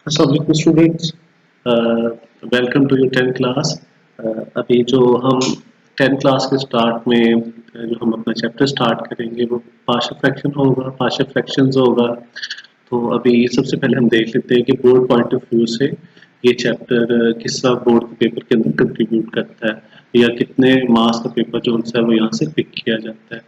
अस्सलाम students, welcome to your 10th class. अभी जो हम 10th क्लास के स्टार्ट में जो हम अपना चैप्टर स्टार्ट करेंगे वो पार्शियल फ्रैक्शन होगा, पार्शियल फ्रैक्शंस होगा। तो अभी सबसे पहले हम देख लेते हैं कि बोर्ड पॉइंट ऑफ व्यू से ये चैप्टर किस तरह बोर्ड के पेपर के अंदर कंट्रीब्यूट करता है या कितने मार्क्स का पेपर जो है वो यहाँ से पिक किया जाता है।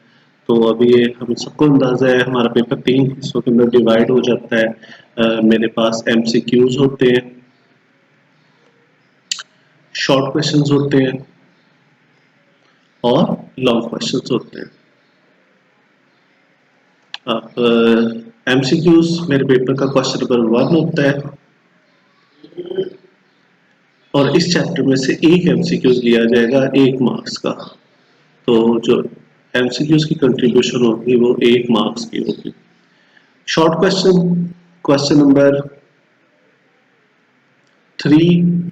तो अभी हम सबको अंदाज़ा है हमारा पेपर 3 हिस्सों के अंदर डिवाइड हो जाता है। मेरे पास एमसीक्यूज होते हैं, शॉर्ट क्वेश्चंस होते हैं और लॉन्ग क्वेश्चंस होते हैं। अब एमसीक्यूज मेरे पेपर का क्वेश्चन नंबर 1 होता है और इस चैप्टर में से एक एमसीक्यूज लिया जाएगा 1 मार्क्स का। तो जो एमसीक्यूज की कंट्रीब्यूशन होगी वो 1 मार्क्स की होगी। शॉर्ट क्वेश्चन, क्वेश्चन नंबर 3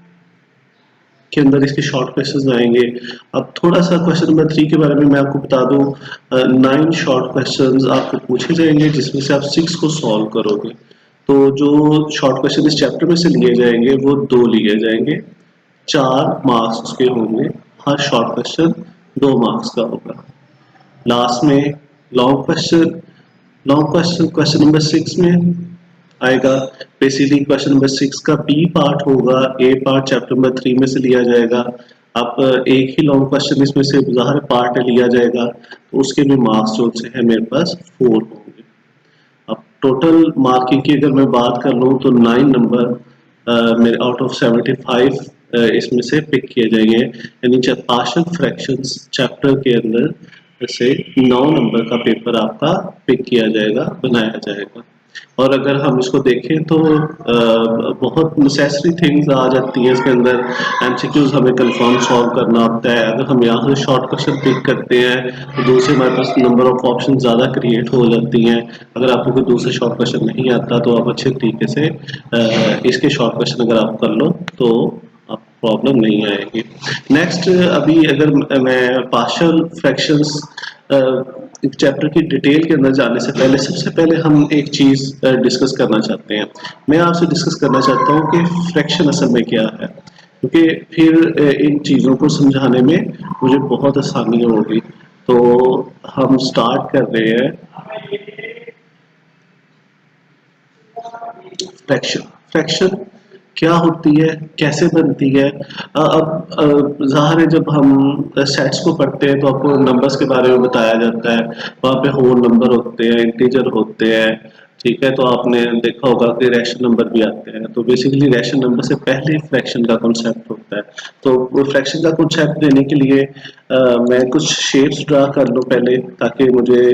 के अंदर इसके शॉर्ट क्वेश्चंस आएंगे। अब थोड़ा सा क्वेश्चन नंबर 3 के बारे में मैं आपको बता दूं, 9 शॉर्ट क्वेश्चंस आपको पूछे जाएंगे जिसमें से आप 6 को सॉल्व करोगे। तो जो शॉर्ट क्वेश्चन इस चैप्टर में से लिए जाएंगे वो 2 लिए जाएंगे, 4 मार्क्स उसके होंगे। हर शॉर्ट क्वेश्चन 2 मार्क्स का होगा। लास्ट में long question, long question question number 6 में आएगा। बेसिकली क्वेश्चन नंबर 6 का बी पार्ट होगा, ए पार्ट चैप्टर नंबर 3 में से लिया जाएगा। अब एक ही लॉन्ग क्वेश्चन इसमें से ज़ाहिर पार्ट लिया जाएगा तो उसके भी मार्क्स जो से है मेरे पास 4 होंगे। अब टोटल मार्किंग की अगर मैं बात कर लूँ तो 9 नंबर मेरे आउट ऑफ 75 इसमें से पिक किए जाएंगे। यानी पार्शियल फ्रैक्शंस चैप्टर के अंदर से 9 नंबर का पेपर आपका पिक किया जाएगा, बनाया जाएगा। और अगर हम इसको देखें तो बहुत नेसेसरी थिंग्स आ जाती हैं इसके अंदर। एमसीक्यूज हमें कंफर्म सॉल्व करना होता है। अगर हम यहाँ से शॉर्ट क्वेश्चन पिक करते हैं तो दूसरे हमारे पास नंबर ऑफ ऑप्शन ज़्यादा क्रिएट हो जाती हैं। अगर आपको कोई दूसरा शॉर्ट क्वेश्चन नहीं आता तो आप अच्छे तरीके से इसके शॉर्ट क्वेश्चन अगर आप कर लो तो आप प्रॉब्लम नहीं आएगी। नेक्स्ट, अभी अगर मैं पार्शियल फ्रैक्शंस चैप्टर की डिटेल के अंदर जाने से पहले सबसे पहले हम एक चीज़ डिस्कस करना चाहते हैं। मैं आपसे डिस्कस करना चाहता हूँ कि फ्रैक्शन असल में क्या है, क्योंकि फिर इन चीज़ों को समझाने में मुझे बहुत आसानी होगी। तो हम स्टार्ट कर रहे हैं फ्रैक्शन। फ्रैक्शन क्या होती है, कैसे बनती है? अब ज़ाहिर है जब हम सेट्स को पढ़ते हैं तो आपको नंबर्स के बारे में बताया जाता है। वहाँ पे होल नंबर होते हैं, इंटीजर होते हैं, ठीक है। तो आपने देखा होगा कि रैशनल नंबर भी आते हैं। तो बेसिकली रैशनल नंबर से पहले फ्रैक्शन का कॉन्सेप्ट होता है। तो वो फ्रैक्शन का कॉन्सेप्ट देने के लिए मैं कुछ शेप्स ड्रा कर लूँ पहले, ताकि मुझे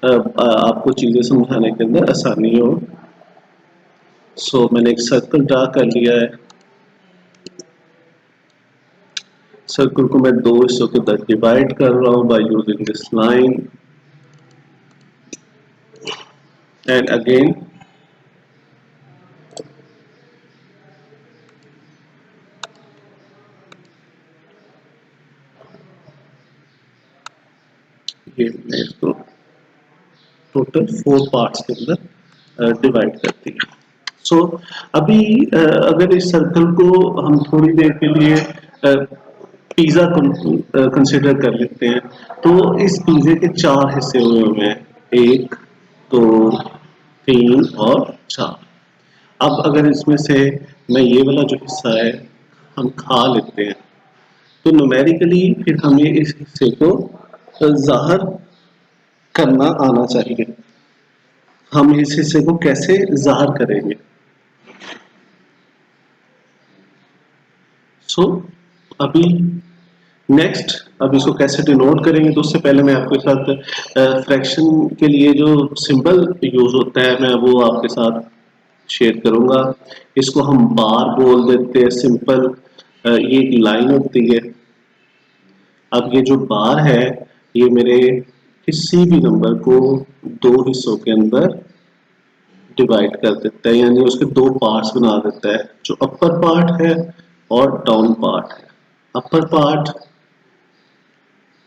आपको चीज़ें समझाने के अंदर आसानी हो। मैंने एक सर्कल ड्रा कर लिया है। सर्कल को मैं 2 हिस्सों के अंदर डिवाइड कर रहा हूं by using this line and again ये मैं इसको टोटल 4 पार्ट्स के अंदर डिवाइड करती है। अभी अगर इस सर्कल को हम थोड़ी देर के लिए पिज्जा कंसिडर कर लेते हैं, तो इस पिज्जे के 4 हिस्से हुए हैं, 1 2 3 और 4। अब अगर इसमें से मैं ये वाला जो हिस्सा है हम खा लेते हैं तो न्यूमेरिकली फिर हमें इस हिस्से को ज़ाहिर करना आना चाहिए। हम इस हिस्से को कैसे ज़ाहिर करेंगे? अभी नेक्स्ट, अब इसको कैसे डिनोट करेंगे तो उससे पहले मैं आपके साथ फ्रैक्शन के लिए जो सिंबल यूज होता है मैं वो आपके साथ शेयर करूंगा। इसको हम बार बोल देते हैं, सिंपल ये एक लाइन होती है। अब ये जो बार है ये मेरे किसी भी नंबर को 2 हिस्सों के अंदर डिवाइड कर देता है, यानी उसके 2 पार्ट्स बना देता है, जो अपर पार्ट है और डाउन पार्ट है। अपर पार्ट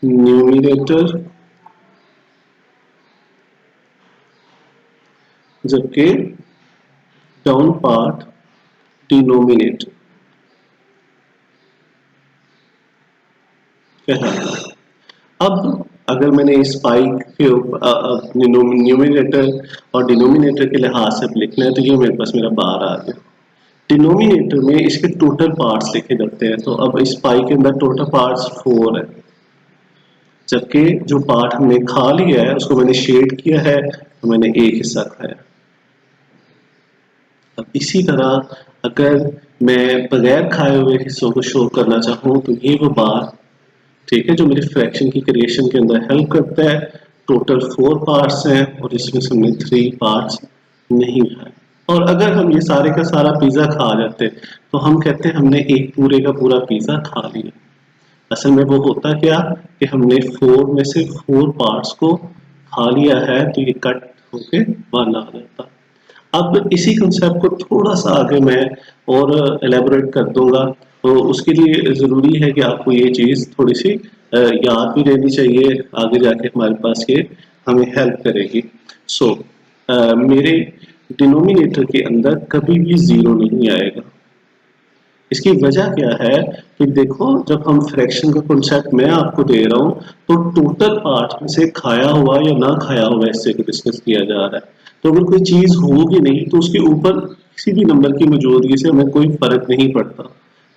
न्यूमरेटर, जबकि डाउन पार्ट डिनोमिनेटर कहलाएगा। अब अगर मैंने इस पाई के न्यूमिनेटर और डिनोमिनेटर के लिहाज से लिखना है तो ये मेरे पास मेरा बार आ गया। डिनोमिनेटर में इसके टोटल पार्ट्स लिखे जाते हैं, तो अब इस पाई के अंदर टोटल पार्ट्स 4 है, जबकि जो पार्ट हमने खा लिया है उसको मैंने शेड किया है तो मैंने एक हिस्सा खाया। अब इसी तरह अगर मैं बगैर खाए हुए हिस्सों को शो करना चाहूँ तो ये वो बार, ठीक है, जो मेरी फ्रैक्शन की क्रिएशन के अंदर हेल्प करता है। टोटल 4 पार्ट्स हैं और इसमें से हमने 3 पार्ट्स नहीं खाए। और अगर हम ये सारे का सारा पिज़्ज़ा खा जाते तो हम कहते हैं हमने एक पूरे का पूरा पिज़्ज़ा खा लिया। असल में वो होता क्या कि हमने 4 में से 4 पार्ट्स को खा लिया है, तो ये कट होके 1 आ जाता। अब इसी कंसेप्ट को थोड़ा सा आगे मैं और एलेबोरेट कर दूंगा, तो उसके लिए ज़रूरी है कि आपको ये चीज़ थोड़ी सी याद भी रहनी चाहिए, आगे जाके हमारे पास ये हमें हेल्प करेगी। सो मेरे डिनोमिनेटर के अंदर कभी भी ज़ीरो नहीं आएगा। इसकी वजह क्या है कि देखो, जब हम फ्रैक्शन का कॉन्सेप्ट मैं आपको दे रहा हूँ तो टोटल पार्ट में से खाया हुआ या ना खाया हुआ हिस्से को डिस्कस किया जा रहा है। तो अगर कोई चीज होगी नहीं तो उसके ऊपर किसी भी नंबर की मौजूदगी से हमें कोई फर्क नहीं पड़ता,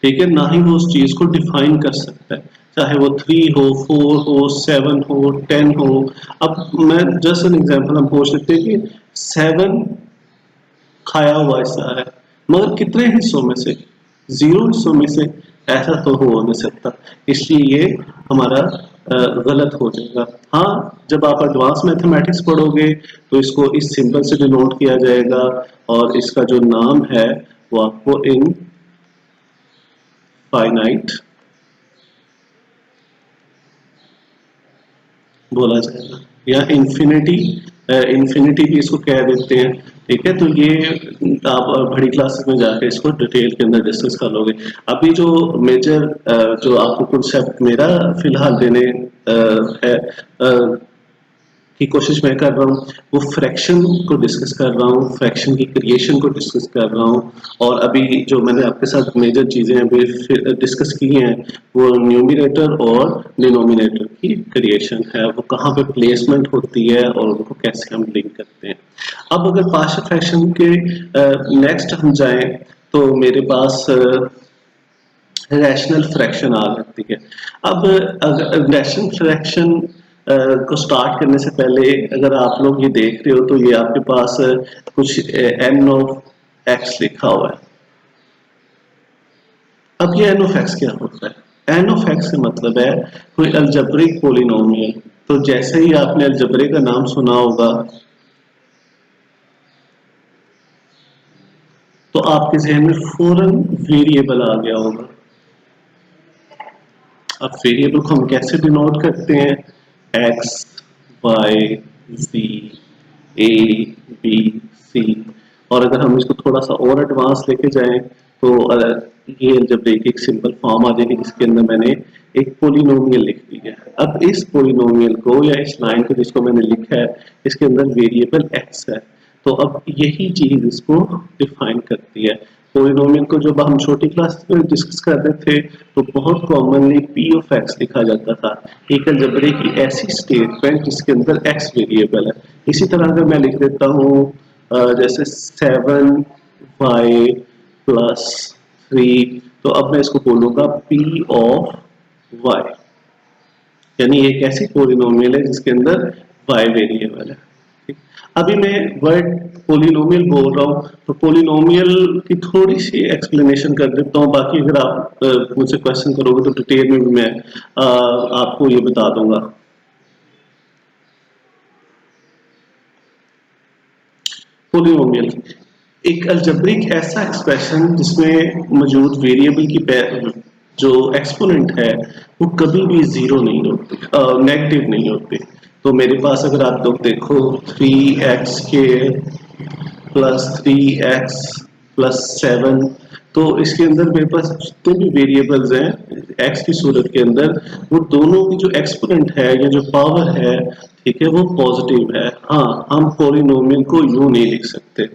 ठीक है, ना ही वो उस चीज को डिफाइन कर सकता है, चाहे वो 3 हो, 4 हो, 7 हो, 10 हो। अब मैं जस्ट एन एग्जांपल हम पूछ लेते हैं कि 7 खाया हुआ हिस्सा है, मगर कितने हिस्सों में से? 0 हिस्सों में से। ऐसा तो हो नहीं सकता, इसलिए ये हमारा गलत हो जाएगा। हाँ, जब आप एडवांस मैथमेटिक्स पढ़ोगे तो इसको इस सिंबल से डिनोट किया जाएगा और इसका जो नाम है वो आपको इनफाइनाइट बोला जाएगा, या इन्फिनिटी, इन्फिनिटी भी इसको कह देते हैं, ठीक है। तो ये आप बड़ी क्लासेस में जाकर इसको डिटेल के अंदर डिस्कस कर लोगे। अभी जो मेजर जो आपको कॉन्सेप्ट मेरा फिलहाल देने है की कोशिश मैं कर रहा हूँ, वो फ्रैक्शन को डिस्कस कर रहा हूँ, फ्रैक्शन की क्रिएशन को डिस्कस कर रहा हूँ। और अभी जो मैंने आपके साथ मेजर चीज़ें अभी डिस्कस की हैं वो न्यूमिनेटर और डिनोमिनेटर की क्रिएशन है, वो कहाँ पे प्लेसमेंट होती है और उनको कैसे हम लिंक करते हैं। अब अगर पार्शियल फ्रैक्शन के नेक्स्ट हम जाएं तो मेरे पास रैशनल फ्रैक्शन आ जाती है। अब रैशनल फ्रैक्शन को स्टार्ट करने से पहले अगर आप लोग ये देख रहे हो तो ये आपके पास कुछ एन ऑफ एक्स लिखा हुआ है। अब ये एन ऑफ एक्स क्या होता है? एन ऑफ एक्स का मतलब है कोई अलजेब्रिक पोलिनोमियल। तो जैसे ही आपने अलजेब्रे का नाम सुना होगा तो आपके जहन में फौरन वेरिएबल आ गया होगा। अब वेरिएबल को हम कैसे डिनोट करते हैं? एक्स, वाई, जी, ए, बी, सी। और अगर हम इसको थोड़ा सा और एडवांस लेके जाएं तो ये जब एक सिंपल फॉर्म आ जाएगी जिसके अंदर मैंने एक पोलिनोमियल लिख दिया है। अब इस पोलिनोमियल को या इस लाइन को जिसको मैंने लिखा है इसके अंदर वेरिएबल एक्स है, तो अब यही चीज इसको डिफाइन करती है। पोलिनोमियल को जब हम छोटी क्लास में डिस्कस कर रहे थे तो बहुत कॉमनली पी ऑफ एक्स लिखा जाता था, एक अलजेब्रे की ऐसी स्टेटमेंट जिसके अंदर एक्स वेरिएबल है। इसी तरह अगर मैं लिख देता हूँ जैसे 7y प्लस 3, तो अब मैं इसको बोलूंगा पी ऑफ वाई, यानी एक ऐसी पोलिनोमियल है जिसके अंदर y वेरिएबल है। अभी मैं वर्ड पोलिनोमियल बोल रहा हूँ तो पोलिनोमियल की थोड़ी सी एक्सप्लेनेशन कर देता हूँ, बाकी अगर आप मुझसे क्वेश्चन करोगे तो डिटेल में भी मैं आपको ये बता दूंगा। पोलिनोमियल एक अलजेब्रिक ऐसा एक्सप्रेशन जिसमें मौजूद वेरिएबल की जो एक्सपोनेंट है वो कभी भी जीरो नहीं होती, नेगेटिव नहीं होती। तो मेरे पास अगर आप लोग देखो 3x² प्लस 3x प्लस 7, तो इसके अंदर मेरे पास जितने भी वेरिएबल्स हैं x की सूरत के अंदर वो दोनों की जो एक्सपोनेंट है या जो पावर है, ठीक है, वो पॉजिटिव है। हाँ, हम पॉलिनोमियल को यूं नहीं लिख सकते,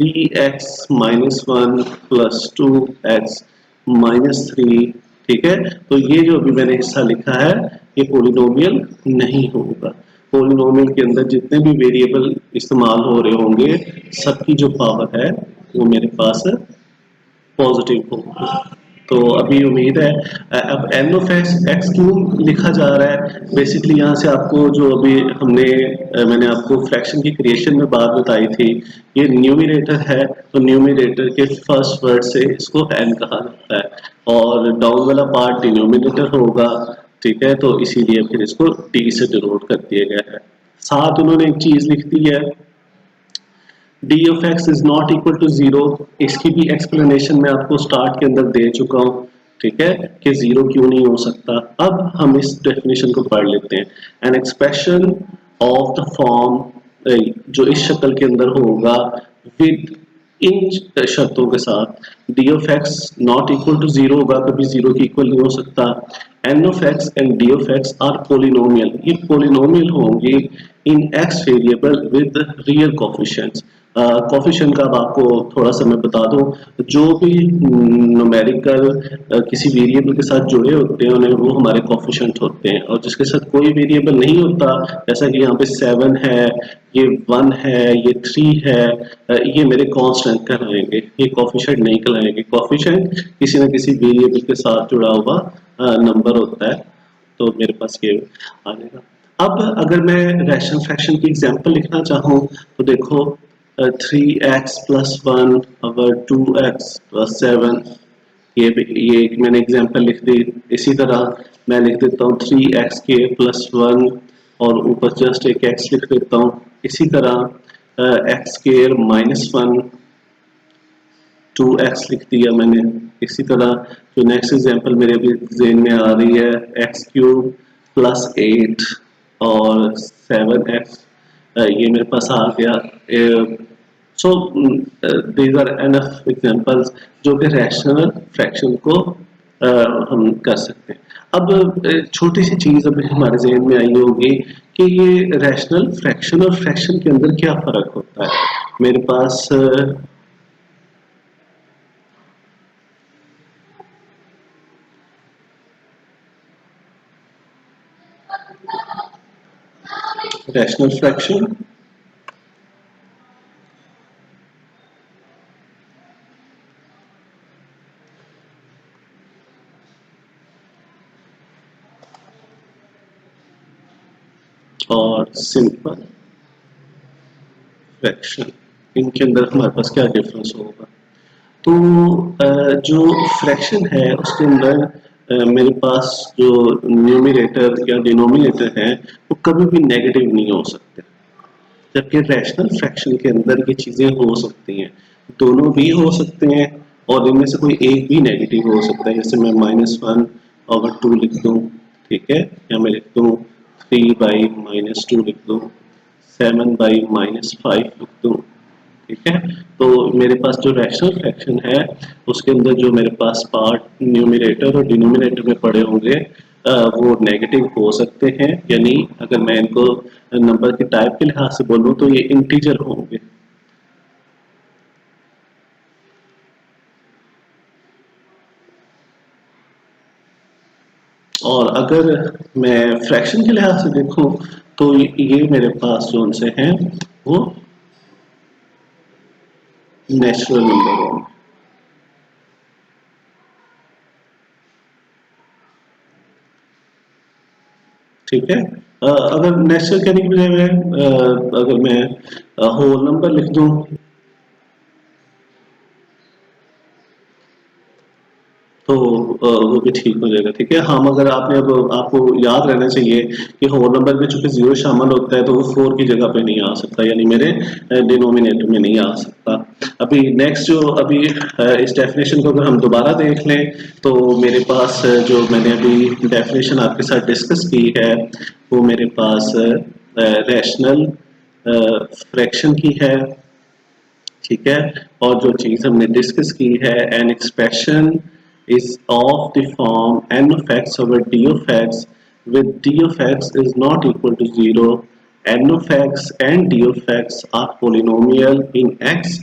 3x minus one plus 2x minus 3। ठीक है, तो ये जो अभी मैंने हिस्सा लिखा है ये पोलिनोमियल नहीं होगा। पोलिनोमियल के अंदर जितने भी वेरिएबल इस्तेमाल हो रहे होंगे सबकी जो पावर है वो मेरे पास पॉजिटिव होगी। तो अभी उम्मीद है अब एन ऑफ एक्स एक्स क्यों लिखा जा रहा है, बेसिकली यहाँ से आपको जो अभी हमने मैंने आपको फ्रैक्शन की क्रिएशन में बात बताई थी, ये न्यूमरेटर है तो न्यूमरेटर के फर्स्ट वर्ड से इसको एन कहा जाता है और डाउन वाला पार्ट डिनोमिनेटर होगा। ठीक है, तो इसीलिए फिर इसको डी से डिनोट कर दिया गया है। साथ उन्होंने एक चीज लिख दी है, d of x is not equal to zero. इसकी भी एक्सप्लेनेशन मैं आपको स्टार्ट के अंदर दे चुका हूँ। ठीक है, कि जीरो क्यों नहीं हो सकता। अब हम इस डेफिनेशन को पढ़ लेते हैं। An expression of the form, जो इस शक्ल के अंदर होगा विद इन शर्तों के साथ, D of X not equal to zero होगा, कभी जीरो के इक्वल नहीं हो सकता। N of X and D of X are polynomial, ये पोलिनोमियल होंगे in X variable with real coefficients. Coefficient का अब आपको थोड़ा सा मैं बता दूं, जो भी न्यूमेरिकल किसी वेरिएबल के साथ जुड़े होते हैं उन्हें वो हमारे कोफिशिएंट होते हैं, और जिसके साथ कोई वेरिएबल नहीं होता, जैसा कि यहाँ पे 7 है, ये 1 है, ये 3 है, ये मेरे कांस्टेंट कहलाएंगे, ये कोफिशिएंट नहीं कहलाएंगे। कोफिशिएंट किसी न किसी वेरिएबल के साथ जुड़ा हुआ नंबर होता है, तो मेरे पास ये आ जाएगा। अब अगर मैं रैशनल फ्रैक्शन की एग्जांपल लिखना चाहूँ तो देखो, 3x प्लस 1 अवर 2x प्लस 7, ये एक मैंने एग्जांपल लिख दी। इसी तरह मैं लिख देता हूँ 3x के प्लस 1 और ऊपर जस्ट एक x लिख देता हूँ। इसी तरह x के माइनस 1, 2x लिख दिया मैंने। इसी तरह जो नेक्स्ट एग्जांपल मेरे अभी ज़हन में आ रही है, एक्स क्यूब प्लस 8 और 7x, ये मेरे पास आ गया। So these are enough examples जो कि रैशनल फ्रैक्शन को हम कर सकते हैं। अब छोटी सी चीज अभी हमारे जहन में आई होगी कि ये रैशनल फ्रैक्शन और फ्रैक्शन के अंदर क्या फर्क होता है। मेरे पास रैशनल फ्रैक्शन और सिंपल फ्रैक्शन, इनके अंदर हमारे पास क्या डिफरेंस होगा। तो जो फ्रैक्शन है उसके अंदर मेरे पास जो न्यूमरेटर या डिनोमिनेटर है वो कभी भी नेगेटिव नहीं हो सकते, जबकि रैशनल फ्रैक्शन के अंदर ये चीजें हो सकती हैं, दोनों भी हो सकते हैं और इनमें से कोई एक भी नेगेटिव हो सकता है। जैसे मैं -1 ओवर 2 लिख दूं, ठीक है, या मैं लिख दूं 3/-2 लिख दूं, 7/-5 लिख दूं। ठीक है, तो मेरे पास जो रैशनल फ्रैक्शन है उसके अंदर जो मेरे पास पार्ट न्यूमरेटर और डिनोमिनेटर में पड़े होंगे वो नेगेटिव हो सकते हैं, यानी अगर मैं इनको नंबर के टाइप के लिहाज से बोलूं तो ये इंटीजर होंगे। और अगर मैं फ्रैक्शन के लिहाज से देखूं तो ये मेरे पास जो उनसे हैं वो नेचुरल नंबर होंगे। ठीक है, अगर नेचुरल कहने की बजाय मैं अगर मैं होल नंबर लिख दूं तो वो भी ठीक हो जाएगा। ठीक है, हम अगर आपने अब आपको याद रहना चाहिए कि होल नंबर में चूंकि जीरो शामिल होता है तो वो 4 की जगह पे नहीं आ सकता, यानी मेरे डिनोमिनेटर में नहीं आ सकता। अभी नेक्स्ट जो अभी इस डेफिनेशन को अगर हम दोबारा देख लें तो मेरे पास जो मैंने अभी डेफिनेशन आपके साथ डिस्कस की है वो मेरे पास रैशनल फ्रैक्शन की है। ठीक है, और जो चीज हमने डिस्कस की है, an expression is of the form n of x over d of x with d of x is not equal to 0, n of x and d of x are polynomial in x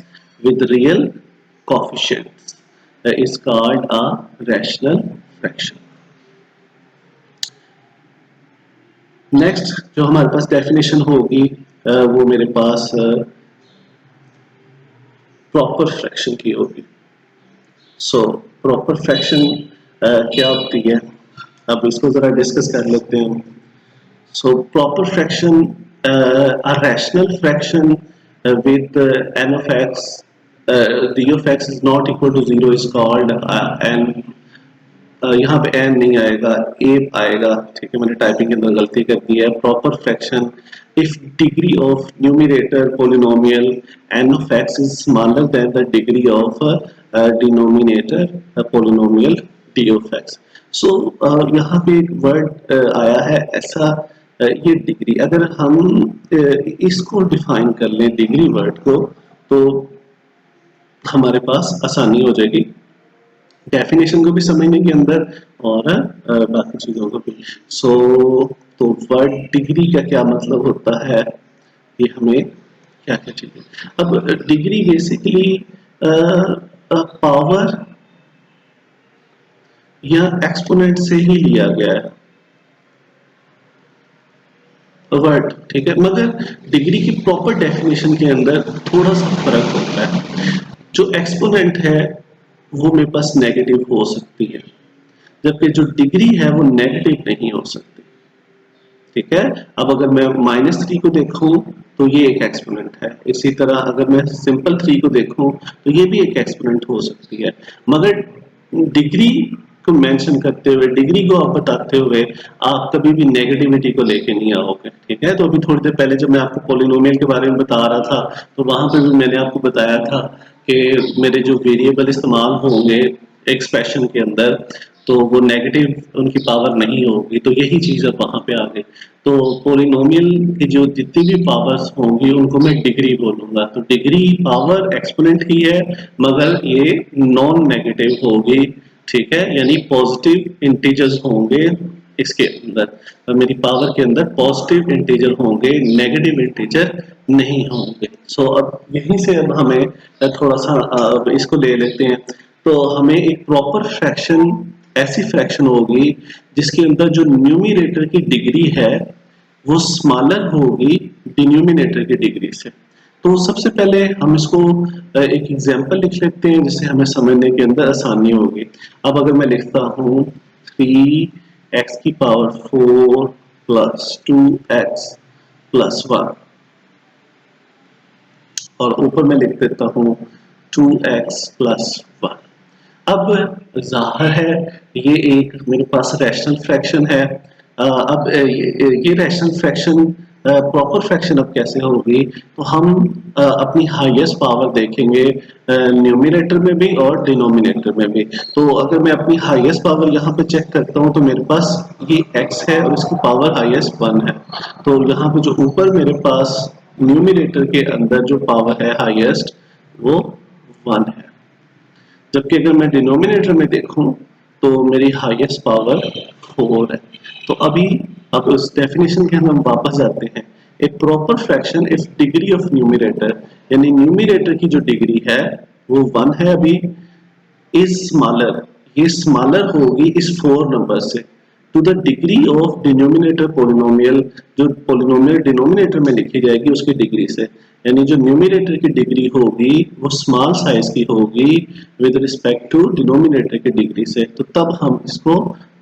with real coefficients is called a rational fraction. Next जो हमारे पास definition होगी वो मेरे पास proper fraction की होगी. So proper fraction क्या होती है, अब इसको जरा डिस्कस कर लेते हैं. So proper fraction, a rational fraction with n of x, d of x is not equal to 0 is called n. यहाँ पे n नहीं आएगा, a आएगा. ठीक है, मैंने टाइपिंग के अंदर गलती कर दी है. Proper fraction if degree of numerator polynomial n of x is smaller than the degree of denominator polynomial d of x. So यहाँ पे एक वर्ड आया है ऐसा, ये डिग्री, अगर हम इसको डिफाइन कर लें डिग्री वर्ड को, तो हमारे पास आसानी हो जाएगी डेफिनेशन को भी समझने के अंदर और बाकी चीजों को भी. सो तो वर्ड डिग्री का क्या मतलब होता है, ये हमें क्या क्या चीजें. अब डिग्री बेसिकली पावर या एक्सपोनेंट से ही लिया गया है वर्ड. ठीक है, मगर डिग्री की प्रॉपर डेफिनेशन के अंदर थोड़ा सा फर्क होता है. जो एक्सपोनेंट है वो मेरे पास नेगेटिव हो सकती है, जबकि जो डिग्री है वो नेगेटिव नहीं हो सकती. ठीक है, अब अगर मैं -3 को देखूं तो ये एक एक्सपोनेंट है. इसी तरह अगर मैं सिंपल 3 को देखूं तो ये भी एक एक्सपोनेंट हो सकती है. मगर डिग्री को मेंशन करते हुए, डिग्री को आप बताते हुए, आप कभी भी नेगेटिविटी को लेके नहीं आओगे. ठीक है, तो अभी थोड़ी देर पहले जब मैं आपको पॉलिनोमियल के बारे में बता रहा था तो वहां पे भी मैंने आपको बताया था कि मेरे जो वेरिएबल इस्तेमाल होंगे एक्सप्रेशन के अंदर तो वो नेगेटिव उनकी पावर नहीं होगी. तो यही चीज अब वहां पे आ गई. तो पॉलिनोमियल की जो जितनी भी पावर्स होंगी उनको मैं डिग्री बोलूंगा. तो डिग्री पावर एक्सपोनेंट ही है मगर ये नॉन नेगेटिव होगी. ठीक है, यानी पॉजिटिव इंटीजर्स होंगे इसके अंदर, तो मेरी पावर के अंदर पॉजिटिव इंटीजर होंगे, नेगेटिव इंटीजर नहीं होंगे. सो अब यहीं से अब हमें थोड़ा सा इसको ले लेते हैं. तो हमें एक प्रॉपर फ्रैक्शन ऐसी फ्रैक्शन होगी जिसके अंदर जो न्यूमिनेटर की डिग्री है वो स्मॉलर होगी डिनोमिनेटर की डिग्री से. तो सबसे पहले हम इसको एक एग्जांपल लिख लेते हैं जिससे हमें समझने के अंदर आसानी होगी. अब अगर मैं लिखता हूँ 3x की पावर 4 प्लस 2x प्लस 1 और ऊपर मैं लिख देता हूँ 2x प्लस 1. अब जाहिर है ये एक मेरे पास रैशनल फ्रैक्शन है. अब ये रैशनल फ्रैक्शन प्रॉपर फ्रैक्शन अब कैसे होगी, तो हम अपनी हाईएस्ट पावर देखेंगे न्यूमरेटर में भी और डिनोमिनेटर में भी. तो अगर मैं अपनी हाईएस्ट पावर यहाँ पे चेक करता हूँ तो मेरे पास ये x है और इसकी पावर हाईएस्ट 1 है. तो यहाँ पे जो ऊपर मेरे पास न्यूमरेटर के अंदर जो पावर है हाईएस्ट वो 1 है, जबकि अगर मैं डिनोमिनेटर में देखूं तो मेरी हाईएस्ट पावर 4 है. तो अभी अब उस डेफिनेशन के हम वापस जाते हैं. एक proper fraction if degree of numerator, यानी न्यूमरेटर की जो डिग्री है वो 1 है अभी, इज स्मॉलर, ये स्मॉलर होगी इस 4 नंबर से to the degree of denominator polynomial, जो पॉलिनोमियल डिनोमिनेटर में लिखी जाएगी उसकी डिग्री से. यानी जो न्यूमरेटर की डिग्री होगी वो स्मॉल साइज की होगी विद रिस्पेक्ट टू डिनोमिनेटर की डिग्री से. तो तब हम इसको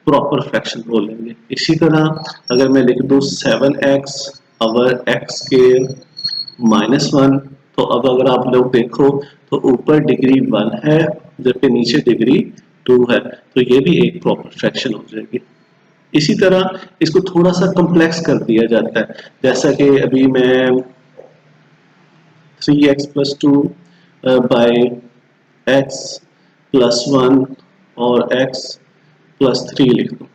प्रॉपर फ्रैक्शन बोलेंगे. इसी तरह अगर मैं लिख दूं 7x अवर x स्क्वायर माइनस 1, तो अब अगर आप लोग देखो तो ऊपर डिग्री 1 है जबकि नीचे डिग्री 2 है, तो ये भी एक प्रॉपर फ्रैक्शन हो जाएगी. इसी तरह इसको थोड़ा सा कॉम्प्लेक्स कर दिया जाता है, जैसा कि अभी मैं 3x plus 2 by x plus 1 और x प्लस 3 लिख दूं.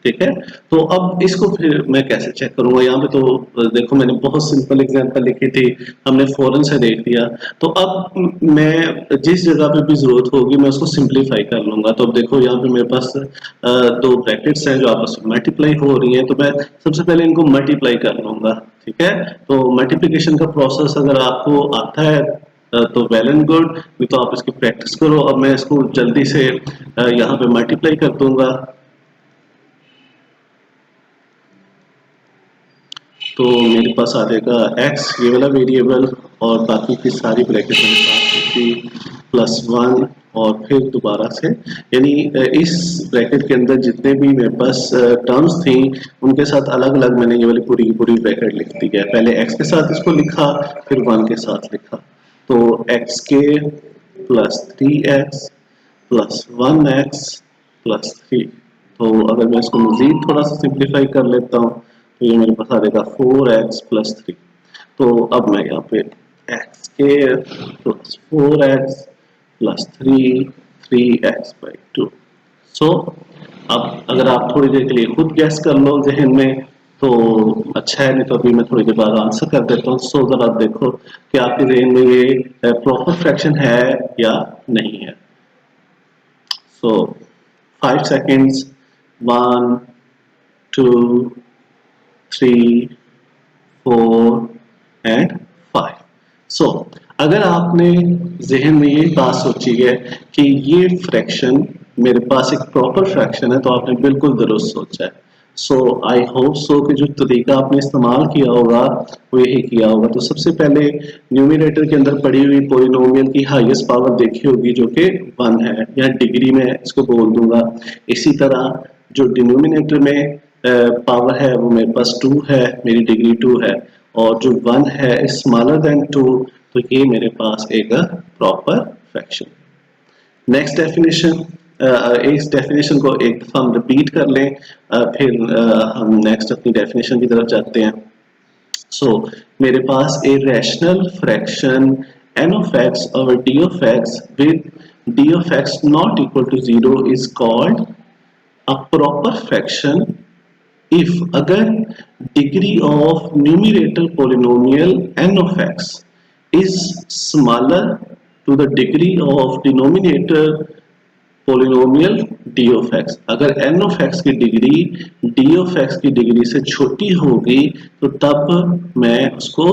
ठीक है, तो अब इसको फिर मैं कैसे चेक करूंगा. यहाँ पे तो देखो मैंने बहुत सिंपल एग्जांपल लिखी थी, हमने फौरन से देख लिया. तो अब मैं जिस जगह पे भी जरूरत होगी मैं उसको सिंपलीफाई कर लूंगा. तो अब देखो यहाँ पे मेरे पास दो ब्रैकेट्स हैं जो आपस में मल्टीप्लाई हो रही हैं, तो मैं सबसे पहले इनको मल्टीप्लाई कर लूंगा. ठीक है, तो मल्टीप्लिकेशन का प्रोसेस अगर आपको आता है तो वेल एंड गुड, नहीं तो आप इसकी प्रैक्टिस करो। अब मैं इसको जल्दी से यहाँ पे मल्टीप्लाई कर दूंगा। तो मेरे पास आ जाएगा x ये वाला वेरिएबल और बाकी की सारी ब्रैकेट मेरे पास थी +1 और फिर दोबारा से, यानी इस ब्रैकेट के अंदर जितने भी मेरे पास टर्म्स थी उनके साथ अलग अलग मैंने ये वाली पूरी की पूरी ब्रैकेट लिख दी है। पहले x के साथ इसको लिखा, फिर 1 के साथ लिखा। तो x के +3x +1x +3। तो अगर मैं इसको मजीद थोड़ा सा सिंप्लीफाई कर लेता हूँ तो ये मेरे पास आ जाएगा 4x +3। तो अब मैं यहाँ पे x के +4x +3 3x/2। सो अब अगर आप थोड़ी देर के लिए खुद गैस कर लो जहन में तो अच्छा है, नहीं तो अभी मैं थोड़ी देर बाद आंसर कर देता हूँ। सो जरा देखो कि आपके जहन में ये प्रॉपर फ्रैक्शन है या नहीं है। So 5 seconds, 1, 2, 3, 4 and 5। So अगर आपने जहन में ये बात सोची है कि ये फ्रैक्शन मेरे पास एक प्रॉपर फ्रैक्शन है तो आपने बिल्कुल दुरुस्त सोचा है। सो आई होप सो कि जो तरीका आपने इस्तेमाल किया होगा वो यही किया होगा। तो सबसे पहले न्यूमरेटर के अंदर पड़ी हुई पोलिनोमियल की हाईएस्ट पावर देखी होगी जो कि 1 है, या डिग्री में इसको बोल दूंगा। इसी तरह जो डिनोमिनेटर में पावर है वो मेरे पास 2 है, मेरी डिग्री 2 है, और जो 1 है स्मॉलर देन 2, तो ये मेरे पास एक प्रॉपर फ्रैक्शन। नेक्स्ट डेफिनेशन, इस डेफिनेशन को एक दफा हम रिपीट कर लें, फिर हम नेक्स्ट अपनी डेफिनेशन की तरफ जाते हैं। सो मेरे पास a rational fraction n of x over d of x with d of x not equal to 0 is called a proper fraction if अगर degree of numerator polynomial n of x is smaller to the degree of denominator polynomial d of x। अगर n of x की degree d of x की degree से छोटी होगी तो तब मैं उसको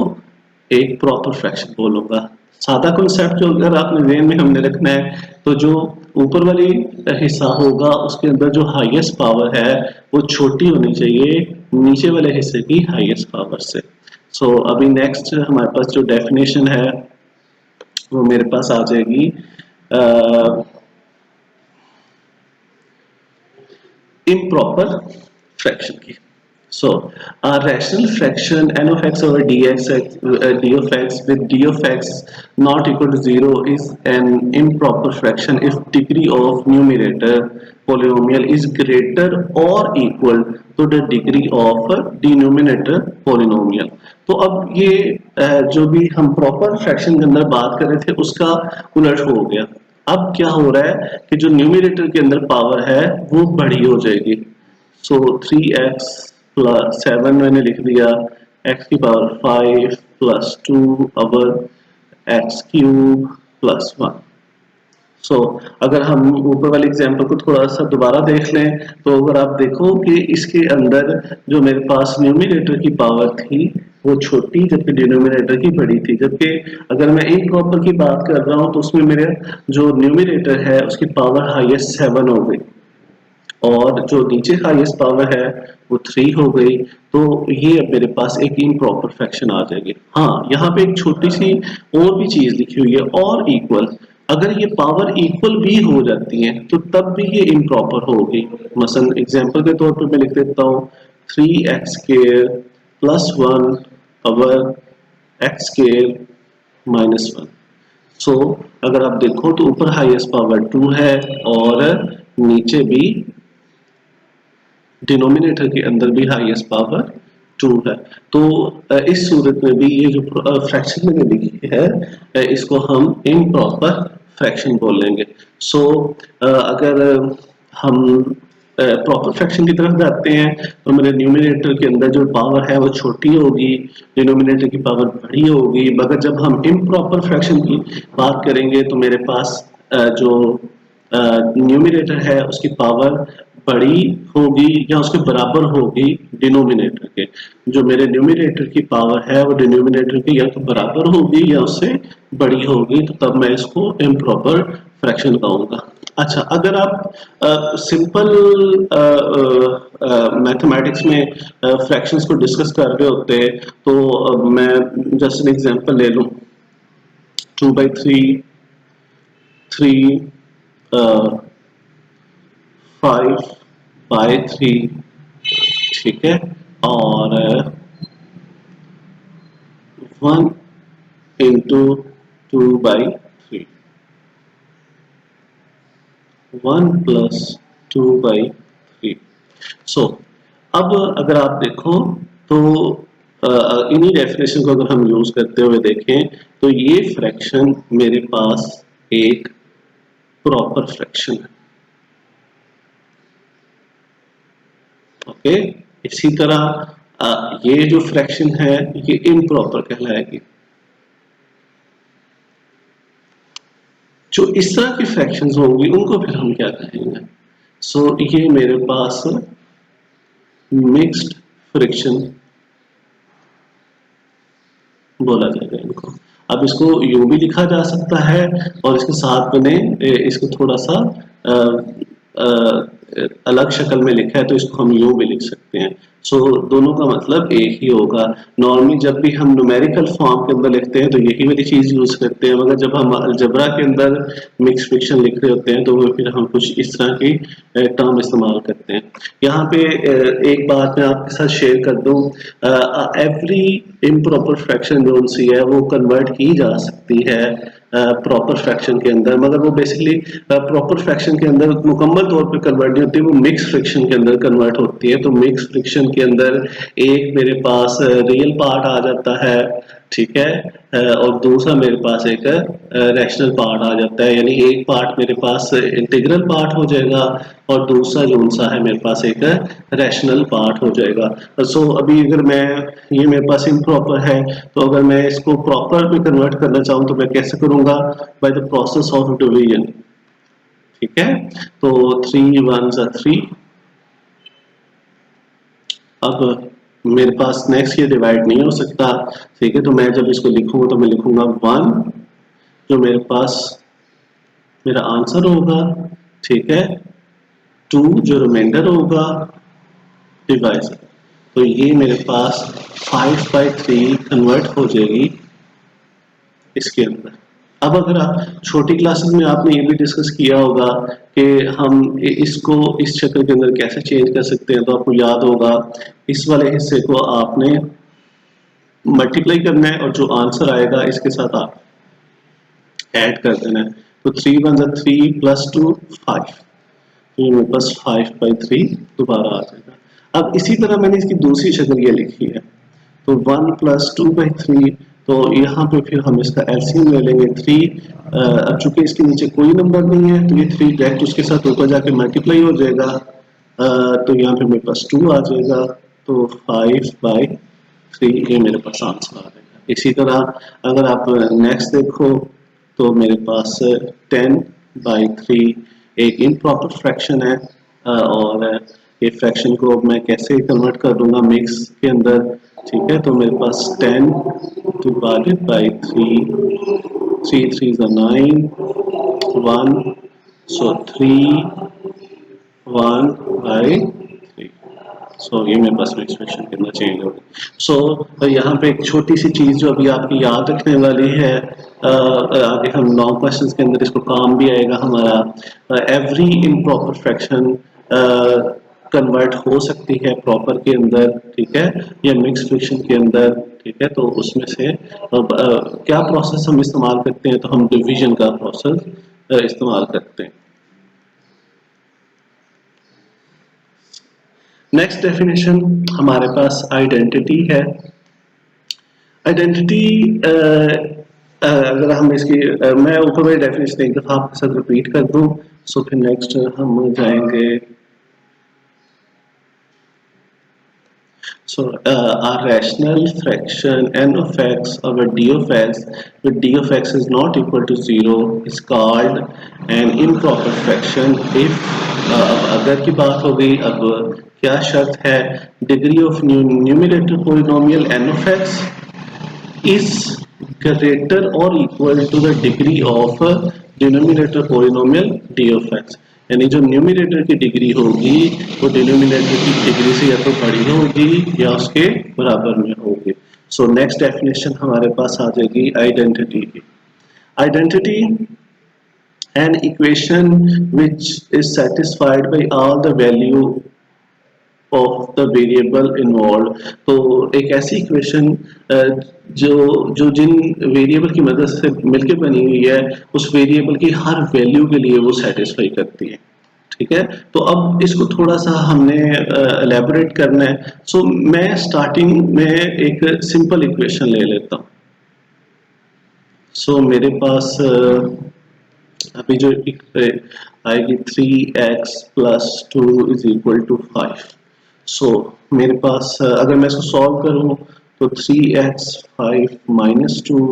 एक प्रॉपर फ्रैक्शन बोलूंगा। सादा कॉन्सेप्ट जो अगर आपने ज़हन में हमने रखना है तो जो ऊपर वाली हिस्सा होगा उसके अंदर जो हाईएस्ट पावर है वो छोटी होनी चाहिए नीचे वाले हिस्से की हाईएस्ट पावर से। सो अभी नेक्स्ट हमारे पास जो डेफिनेशन है वो मेरे पास आ जाएगी improper fraction की। So a rational fraction n of x over dx d of x with d of x not equal to 0 is an improper fraction if degree of numerator polynomial is greater or equal to the degree of denominator polynomial। तो अब ये जो भी हम proper fraction के अंदर बात कर रहे थे उसका उलट हो गया। अब क्या हो रहा है कि जो न्यूमरेटर के अंदर पावर है वो बड़ी हो जाएगी। सो 3x + 7 मैंने लिख दिया, x की पावर 5 + 2 ओवर x³ + 1। सो अगर हम ऊपर वाले एग्जांपल को थोड़ा सा दोबारा देख लें तो अगर आप देखो कि इसके अंदर जो मेरे पास न्यूमरेटर की पावर थी वो छोटी जबकि डिनोमिनेटर की बड़ी थी, जबकि अगर मैं इम्प्रॉपर की बात कर रहा हूँ तो उसमें मेरे जो न्यूमरेटर है उसकी पावर हाईएस्ट 7 हो गई और जो नीचे हाईएस्ट पावर है वो 3 हो गई। तो ये अब मेरे पास एक इम्प्रॉपर फ्रैक्शन आ जाएगी। हाँ, यहाँ पे एक छोटी सी और भी चीज लिखी हुई है, और इक्वल। अगर ये पावर इक्वल भी हो जाती है तो तब भी ये इम्प्रॉपर होगी। मसलन एग्जांपल के तौर पे मैं लिख देता हूँ 3x² + 1 ओवर x² - 1। सो अगर आप देखो तो ऊपर हाईएस्ट पावर 2 है और नीचे भी डिनोमिनेटर के अंदर भी हाईएस्ट पावर 2 है। तो इस सूरत में भी ये जो फ्रैक्शन मैंने लिखी है इसको हम इम्प्रॉपर फ्रैक्शन बोल लेंगे। सो अगर हम प्रॉपर फ्रैक्शन की तरफ जाते हैं तो मेरे न्यूमरेटर के अंदर जो पावर है वो छोटी होगी, डिनोमिनेटर की पावर बड़ी होगी। मगर जब हम इम्प्रॉपर फ्रैक्शन की बात करेंगे तो मेरे पास जो न्यूमरेटर है उसकी पावर बड़ी होगी या उसके बराबर होगी डिनोमिनेटर के। जो मेरे न्यूमिनेटर की पावर है वो डिनोमिनेटर की या तो बराबर होगी या उससे बड़ी होगी, तो तब मैं इसको इम्प्रॉपर फ्रैक्शन कहूँगा। अच्छा, अगर आप सिंपल मैथमेटिक्स में फ्रैक्शंस को डिस्कस कर रहे होते तो मैं जस्ट एन एग्जांपल ले लूँ, 2/3, 3, 5/3, ठीक है, और 1 इंटू 2/3, 1 प्लस 2/3। सो अब अगर आप देखो तो इन्हीं डेफिनेशन को अगर हम यूज करते हुए देखें तो ये फ्रैक्शन मेरे पास एक प्रॉपर फ्रैक्शन है। ओके, इसी तरह ये जो फ्रैक्शन है ये इम्प्रॉपर कहलाएगी। जो इस तरह की फ्रैक्शंस होंगी उनको फिर हम क्या कहेंगे? सो ये मेरे पास मिक्स्ड फ्रैक्शन बोला जाएगा इनको। अब इसको यूं भी लिखा जा सकता है और इसके साथ मैंने इसको थोड़ा सा अलग शक्ल में लिखा है तो इसको हम यूं भी लिख सकते हैं। सो दोनों का मतलब एक ही होगा। नॉर्मली जब भी हम न्यूमेरिकल फॉर्म के अंदर लिखते हैं तो यही वाली चीज यूज करते हैं, मगर जब हम अलजेब्रा के अंदर मिक्स फ्रैक्शन लिख रहे होते हैं तो वो फिर हम कुछ इस तरह की टर्म इस्तेमाल करते हैं। यहाँ पे एक बात मैं आपके साथ शेयर कर दूं, एवरी इम्प्रॉपर फ्रैक्शन जो सी है वो कन्वर्ट की जा सकती है प्रॉपर फ्रैक्शन के अंदर, मगर वो बेसिकली प्रॉपर फ्रैक्शन के अंदर मुकम्मल तौर पे कन्वर्ट नहीं होती, वो मिक्स फ्रैक्शन के अंदर कन्वर्ट होती है। तो मिक्स फ्रैक्शन के अंदर एक मेरे पास रियल पार्ट आ जाता है, ठीक है, और दूसरा मेरे पास एक रैशनल पार्ट आ जाता है, यानी एक पार्ट मेरे पास इंटीग्रल पार्ट हो जाएगा और दूसरा जो सा है मेरे पास एक रैशनल पार्ट हो जाएगा। सो अभी अगर मैं ये मेरे पास इम्प्रॉपर है तो अगर मैं इसको प्रॉपर में कन्वर्ट करना चाहूँ तो मैं कैसे करूँगा? By the process of division, ठीक है। तो 3 1 3, अब मेरे पास नेक्स्ट ये डिवाइड नहीं हो सकता, ठीक है, तो मैं जब इसको लिखूंगा तो मैं लिखूंगा 1 जो मेरे पास मेरा आंसर होगा, ठीक है, 2 जो रिमाइंडर होगा, डिवाइड। तो ये मेरे पास 5/3 कन्वर्ट हो जाएगी इसके अंदर। अब अगर आप छोटी क्लासेस में आपने ये भी डिस्कस किया होगा कि हम इसको इस शक्ल के अंदर कैसे चेंज कर सकते हैं, तो आपको याद होगा इस वाले हिस्से को आपने मल्टीप्लाई करना है और जो आंसर आएगा इसके साथ आप ऐड कर देना है। तो 3 1 3 प्लस 2 5, तो ये मेरे पास 5/3 दोबारा आ जाएगा। अब इसी तरह मैंने इसकी दूसरी शक्ल ये लिखी है, तो 1 प्लस 2/3, तो यहाँ पे फिर हम इसका एलसीएम ले लेंगे 3। अब चूंकि इसके नीचे कोई नंबर नहीं है तो ये 3 डायरेक्ट उसके साथ ऊपर जाके मल्टीप्लाई हो जाएगा, तो यहाँ पे मेरे पास 2 आ जाएगा, तो 5/3 ये मेरे पास आंसर आ जाएगा। इसी तरह अगर आप नेक्स्ट देखो तो मेरे पास 10/3 एक इम्प्रॉपर फ्रैक्शन है, और ये फ्रैक्शन को अब मैं कैसे कन्वर्ट कर दूंगा मिक्स के अंदर, ठीक है, तो मेरे पास 10 डिवाइडेड बाई 3, 3 3 9, 1, सो 3 1/3। सो ये मेरे पास एक्सप्रेशन कितना चेंज होगा। सो यहाँ पे एक छोटी सी चीज जो अभी आपकी याद रखने वाली है, आगे हम लॉन्ग क्वेश्चंस के अंदर इसको काम भी आएगा हमारा। एवरी इम्प्रॉपर फ्रैक्शन कन्वर्ट हो सकती है प्रॉपर के अंदर, ठीक है, या मिक्स फ्रैक्शन के अंदर, ठीक है। तो उसमें से क्या प्रोसेस हम इस्तेमाल करते हैं, तो हम डिवीजन का प्रोसेस इस्तेमाल करते हैं। नेक्स्ट डेफिनेशन हमारे पास आइडेंटिटी है। आइडेंटिटी अगर हम इसकी मैं ऊपर वाली डेफिनेशन एक दफा आपके साथ रिपीट कर दूं, सो फिर नेक्स्ट हम जाएंगे। So our rational fraction n of x over d of x, where d of x is not equal to 0, is called an improper fraction if अब अगर की बात हो गई, अब क्या शर्त है, degree of numerator polynomial n of x is greater or equal to the degree of denominator polynomial d of x, यानी जो न्यूमिनेटर की डिग्री होगी वो डिनोमिनेटर की डिग्री से या तो बड़ी होगी या उसके बराबर में होगी. सो नेक्स्ट डेफिनेशन हमारे पास आ जाएगी आइडेंटिटी की. Identity an equation which is satisfied by all the value of the variable involve. तो एक ऐसी इक्वेशन जो जो जिन वेरिएबल की मदद से मिलकर बनी हुई है उस वेरिएबल की हर वैल्यू के लिए वो सेटिस्फाई करती है. ठीक है, तो अब इसको थोड़ा सा हमने एलैबोरेट करना है. सो मैं स्टार्टिंग में एक सिंपल इक्वेशन ले लेता हूँ. सो मेरे पास अभी जो आएगी 3x plus 2 is equal to 5. So मेरे पास अगर मैं इसको सॉल्व करूं तो 3x 5 minus 2,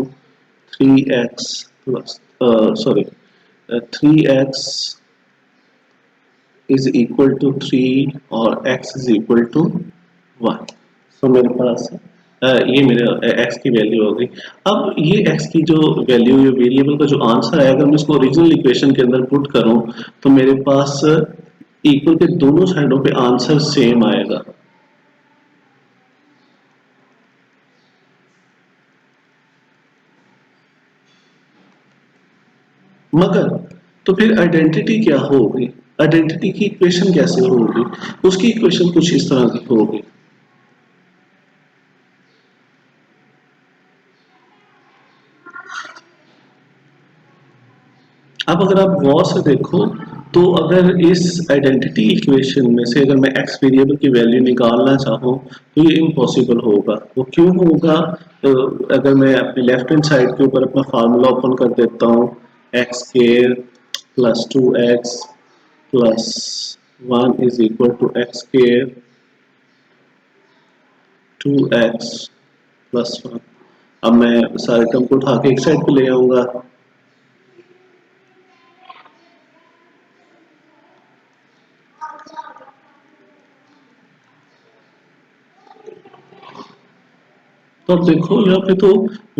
3x plus 3x is equal to 3 और x is equal to 1. So मेरे पास ये मेरे x की वैल्यू हो गई. अब ये x की जो वैल्यू, ये वेरिएबल का जो आंसर है, अगर मैं इसको ओरिजिनल इक्वेशन के अंदर पुट करूं तो मेरे पास इक्वल के दोनों साइडों पे आंसर सेम आएगा. मगर तो फिर आइडेंटिटी क्या होगी, आइडेंटिटी की इक्वेशन कैसे होगी, उसकी इक्वेशन कुछ इस तरह की होगी. अब अगर आप गौर से देखो तो अगर इस आइडेंटिटी इक्वेशन में से अगर मैं x वेरिएबल की वैल्यू निकालना चाहूँ तो ये इम्पॉसिबल होगा. वो क्यों होगा, तो अगर मैं अपने लेफ्ट हैंड साइड के ऊपर अपना फार्मूला ओपन कर देता हूँ, x square plus 2x plus 1 is equal to x square 2x plus 1. अब मैं सारे टर्म को उठा के एक साइड पे ले आऊंगा. तो अब देखो यहाँ पे तो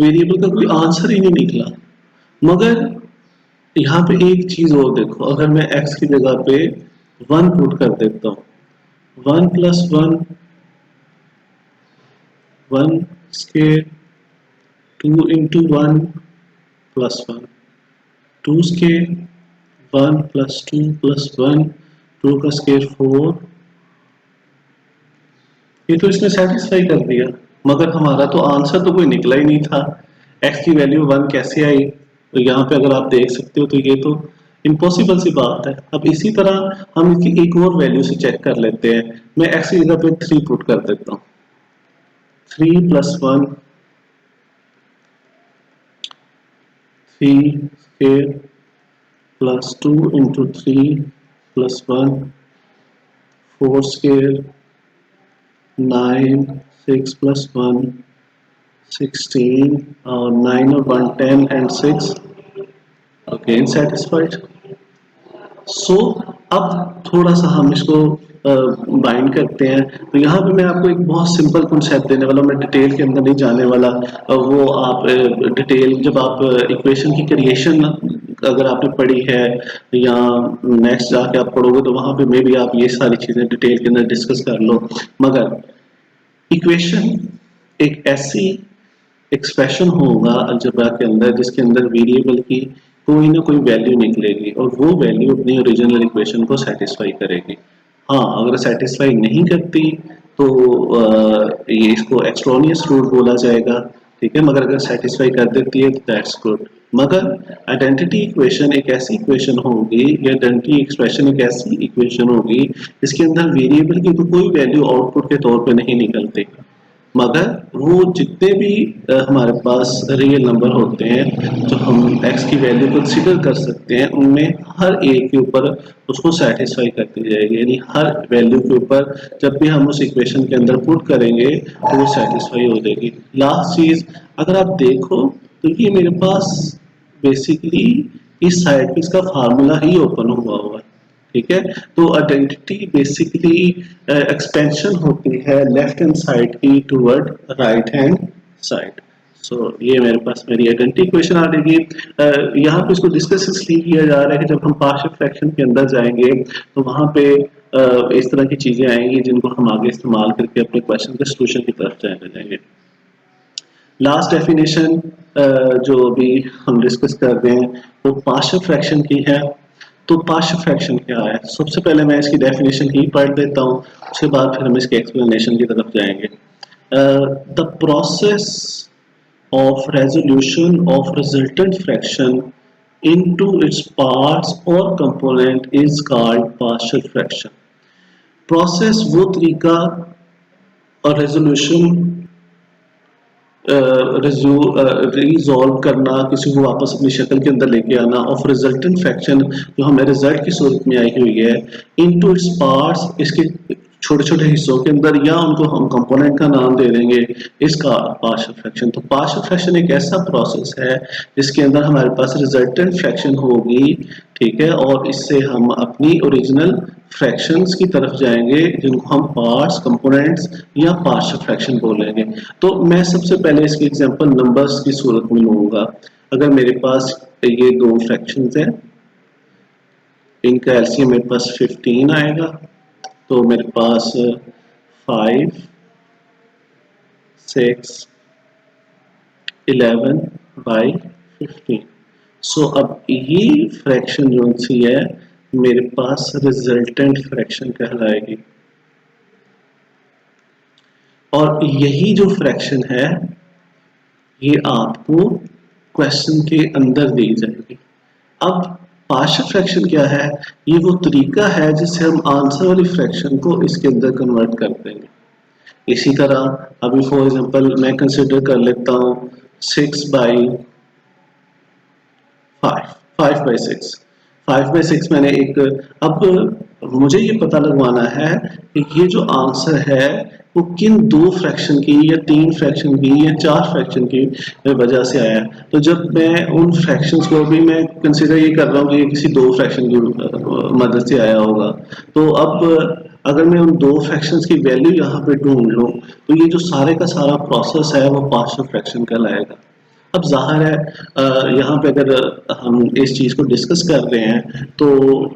वेरिएबल का कोई आंसर ही नहीं निकला. मगर यहाँ पे एक चीज और देखो, अगर मैं x की जगह पे 1 पुट कर देता हूँ, 1 plus 1 1 square 2 into 1 plus 1 2 square 1 plus 2 plus 1 2 का स्क्वायर 4. ये तो इसने सेटिस्फाई कर दिया, मगर हमारा तो आंसर तो कोई निकला ही नहीं था. x की वैल्यू 1 कैसे आई, तो यहाँ पे अगर आप देख सकते हो तो ये तो इम्पॉसिबल सी बात है. अब इसी तरह हम इसकी एक और वैल्यू से चेक कर लेते हैं. मैं x की जगह पे 3 पुट कर देता हूँ, 3 plus 1 3 square plus 2 into 3 plus 1 4 square 9 6 plus 1 16 और 9 और 1 10 and 6 again satisfied. So अब थोड़ा सा हम इसको बाइंड करते हैं. तो यहाँ पे मैं आपको एक बहुत सिंपल कॉन्सेप्ट देने वाला हूँ, मैं डिटेल के अंदर नहीं जाने वाला. वो आप डिटेल जब आप इक्वेशन की क्रिएशन अगर आपने पढ़ी है या नेक्स्ट जाके आप पढ़ोगे तो वहाँ पे मे भी आप ये सारी चीज़ें डिटेल के अंदर डिस्कस कर लो. मगर इक्वेशन एक ऐसी एक्सप्रेशन होगा अलजेब्रा के अंदर जिसके अंदर वेरिएबल की कोई ना कोई वैल्यू निकलेगी और वो वैल्यू अपनी ओरिजिनल इक्वेशन को सेटिस्फाई करेगी. हाँ, अगर सेटिस्फाई नहीं करती तो ये इसको एक्सट्रोनियस रूट बोला जाएगा. ठीक है, मगर अगर सेटिस्फाई कर देती है तो दैट्स गुड. मगर आइडेंटिटी इक्वेशन एक ऐसी इक्वेशन होगी या आइडेंटिटी एक्सप्रेशन एक ऐसी इक्वेशन होगी जिसके अंदर वेरिएबल की तो कोई वैल्यू आउटपुट के तौर पे नहीं निकलती, मगर वो जितने भी हमारे पास रियल नंबर होते हैं जो हम x की वैल्यू कंसीडर कर सकते हैं, उनमें हर एक के ऊपर उसको सेटिस्फाई करती जाएगी, यानी हर वैल्यू के ऊपर जब भी हम उस इक्वेशन के अंदर पुट करेंगे तो वो सेटिस्फाई हो जाएगी। लास्ट चीज, अगर आप देखो तो ये मेरे पास बेसिकली इस साइड पे इसका फार्मूला ही ओपन हुआ है, ठीक है। तो आइडेंटिटी बेसिकली एक्सपेंशन होती है लेफ्ट हैंड साइड की टुवर्ड राइट हैंड साइड। सो ये मेरे पास मेरी आइडेंटिटी इक्वेशन आ जाएगी। यहाँ पे इसको डिस्कस इसलिए किया जा रहा है कि जब हम पार्शियल फ्रैक्शन के अंदर जाएंगे तो वहाँ पे इस तरह की चीजें आएंगी जिनको हम आगे इस्तेमाल करके अपने क्वेश्चन के सोल्यूशन की तरफ जाएंगे। लास्ट डेफिनेशन जो अभी हम डिस्कस कर रहे हैं वो पार्शियल फ्रैक्शन की है। तो पार्शियल फ्रैक्शन क्या है, सबसे पहले मैं इसकी डेफिनेशन ही पढ़ देता हूँ, उसके बाद फिर हम इसके एक्सप्लेनेशन की तरफ जाएंगे। The process of resolution of resultant fraction into its parts or component is called partial fraction। Process वो तरीका और रेजोल्यूशन रिजॉल्व करना, किसी को वापस अपनी शक्ल के अंदर लेके आना ऑफ रिजल्टेंट फ्रैक्शन जो हमें रिजल्ट की सूरत में आई हुई है, इनटू इट्स पार्ट्स, इसके छोटे छोटे हिस्सों के अंदर, या उनको हम कंपोनेंट का नाम दे देंगे, इसका पार्शियल फ्रैक्शन। तो पार्शियल फ्रैक्शन एक ऐसा प्रोसेस है जिसके अंदर हमारे पास रिजल्टेंट फ्रैक्शन होगी, ठीक है, और इससे हम अपनी ओरिजिनल फ्रैक्शंस की तरफ जाएंगे जिनको हम पार्ट्स, कंपोनेंट्स या पार्शियल फ्रैक्शन बोलेंगे। तो मैं सबसे पहले इसकी एग्जांपल नंबर्स की सूरत में लूंगा। अगर मेरे पास ये दो फ्रैक्शंस हैं, इनका एलसीएम मेरे पास 15 आएगा, तो मेरे पास 5, 6, 11 बाई 15। सो अब ये फ्रैक्शन जो सी है मेरे पास रिजल्टेंट फ्रैक्शन कहलाएगी, और यही जो फ्रैक्शन है ये आपको क्वेश्चन के अंदर दी जाएगी। अब पार्शियल फ्रैक्शन क्या है, ये वो तरीका है जिससे हम आंसर वाली फ्रैक्शन को इसके अंदर कन्वर्ट कर देंगे। इसी तरह अभी फॉर एग्जांपल मैं कंसिडर कर लेता हूँ 6 बाई 5 बाई 6 मैंने एक, अब मुझे ये पता लगवाना है कि ये जो आंसर है वो किन दो फ्रैक्शन की या 3 फ्रैक्शन की या 4 फ्रैक्शन की वजह से आया है। तो जब मैं उन फ्रैक्शंस को भी मैं कंसिडर ये कर रहा हूँ कि ये किसी 2 फ्रैक्शन की मदद से आया होगा, तो अब अगर मैं उन 2 फ्रैक्शंस की वैल्यू यहाँ पे ढूंढ लूँ तो ये जो सारे का सारा प्रोसेस है वो पार्शियल फ्रैक्शन कहलाएगा। अब जाहिर है यहाँ पे अगर हम इस चीज़ को डिस्कस कर रहे हैं तो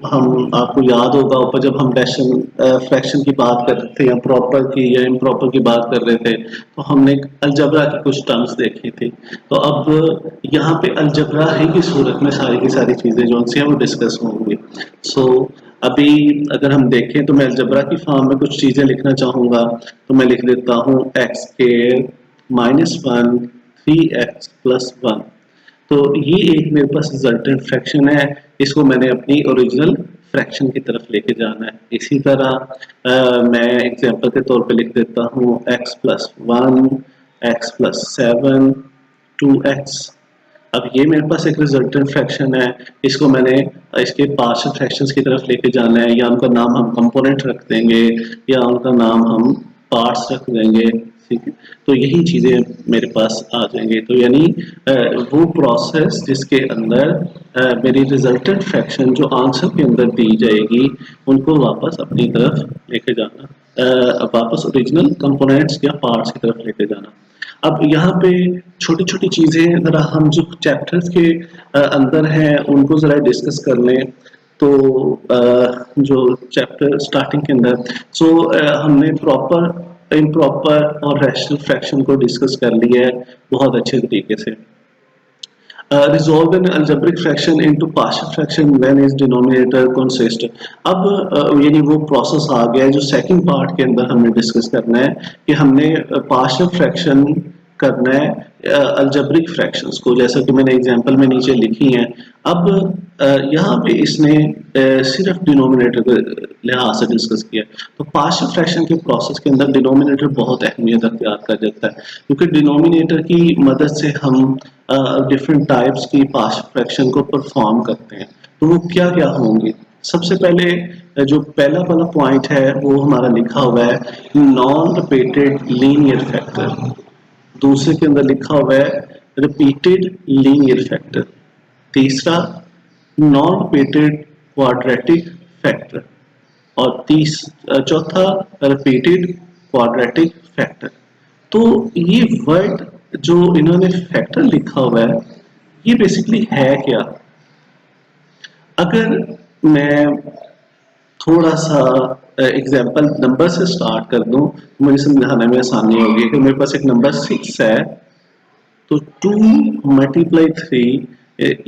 हम, आपको याद होगा ऊपर जब हम फ्रैक्शन की बात कर रहे थे या प्रॉपर की या इम्प्रॉपर की बात कर रहे थे तो हमने अलजबरा की कुछ टर्म्स देखी थी। तो अब यहाँ पे अलजबरा ही की सूरत में सारी की सारी चीज़ें जो हैं वो डिस्कस होंगी। सो अभी अगर हम देखें तो मैं अलजबरा की फॉर्म में कुछ चीज़ें लिखना चाहूँगा, तो मैं लिख देता हूँ एक्स स्क्वायर -1 3x + 1। तो ये एक मेरे पास रिजल्टेंट फ्रैक्शन है, इसको मैंने अपनी ओरिजिनल फ्रैक्शन की तरफ लेके जाना है। इसी तरह मैं एग्जांपल के तौर पे लिख देता हूँ x + 1 x + 7 2x। अब ये मेरे पास एक रिजल्टेंट फ्रैक्शन है, इसको मैंने इसके पार्शियल फ्रैक्शंस की तरफ लेके जाना है, या उनका नाम हम कंपोनेंट रख देंगे या उनका नाम हम पार्ट्स रख देंगे, ठीक है। तो यही चीज़ें मेरे पास आ जाएंगे। तो यानी वो प्रोसेस जिसके अंदर मेरी रिजल्टेंट फ्रैक्शन जो आंसर के अंदर दी जाएगी उनको वापस अपनी तरफ लेके जाना, वापस ओरिजिनल कंपोनेंट्स या पार्ट्स की तरफ लेके जाना। अब यहाँ पे छोटी छोटी चीज़ें ज़रा हम जो चैप्टर्स के अंदर हैं उनको ज़रा डिस्कस कर लें। तो जो चैप्टर स्टार्टिंग के अंदर हमने प्रॉपर इम्प्रॉपर और रैशनल फ्रैक्शन को डिस्कस कर लिया है बहुत अच्छे तरीके से। Resolve an algebraic fraction into partial fraction when its denominator consist। अब यानी वो प्रोसेस आ गया है जो सेकंड पार्ट के अंदर हमने डिस्कस करना है कि हमने पार्शियल फ्रैक्शन करना है अलजेब्रिक फ्रैक्शंस को, जैसा कि मैंने एग्जांपल में नीचे लिखी हैं। अब यहाँ पे इसने सिर्फ डिनोमिनेटर के लिहाज से डिस्कस किया। तो पार्शियल फ्रैक्शन के प्रोसेस के अंदर डिनोमिनेटर बहुत अहमियत अख्तियार कर जाता है, क्योंकि डिनोमिनेटर की मदद से हम डिफरेंट टाइप्स की पार्शियल फ्रैक्शन को परफॉर्म करते हैं। तो वो क्या क्या होंगे? सबसे पहले जो पहला वाला पॉइंट है वो हमारा लिखा हुआ है नॉन रिपीटेड लीनियर फैक्टर। दूसरे के अंदर लिखा हुआ है रिपीटेड लीनियर फैक्टर। तीसरा नॉन रिपीटेड क्वाड्रेटिक फैक्टर। और चौथा रिपीटेड क्वाड्रेटिक फैक्टर। तो ये वर्ड जो इन्होंने फैक्टर लिखा हुआ है ये बेसिकली है क्या? अगर मैं थोड़ा सा एग्जाम्पल नंबर से स्टार्ट कर दूं तो मुझे समझाने में आसानी होगी कि मेरे पास एक नंबर 6 है, तो 2 मल्टीप्लाई 3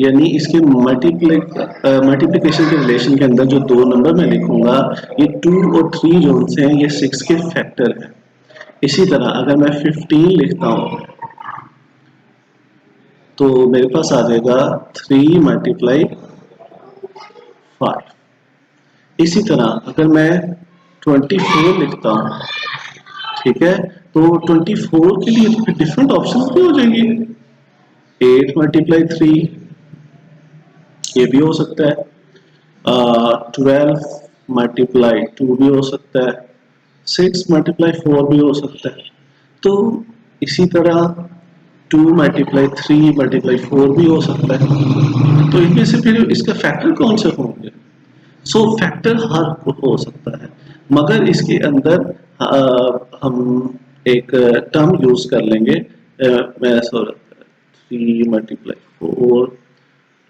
यानी इसके मल्टीप्लिकेशन के रिलेशन के अंदर जो दो नंबर मैं लिखूंगा ये 2 और 3 जो से हैं ये 6 के फैक्टर है। इसी तरह अगर मैं 15 लिखता हूं तो मेरे पास आ जाएगा 3 मल्टीप्लाई 5। इसी तरह अगर मैं 24 लिखता हूं, ठीक है, तो 24 के लिए डिफरेंट ऑप्शन भी हो जाएंगे। 8 मल्टीप्लाई 3 ये भी हो सकता है, 12 मल्टीप्लाई 2 भी हो सकता है, 6 मल्टीप्लाई 4 भी हो सकता है। तो इसी तरह 2 मल्टीप्लाई 3 मल्टीप्लाई 4 भी हो सकता है। तो इनमें से फिर इसका फैक्टर कौन से होंगे? सो फैक्टर हर हो सकता है, मगर इसके अंदर हम एक टर्म यूज कर लेंगे। मैं sorry 3 multiply 4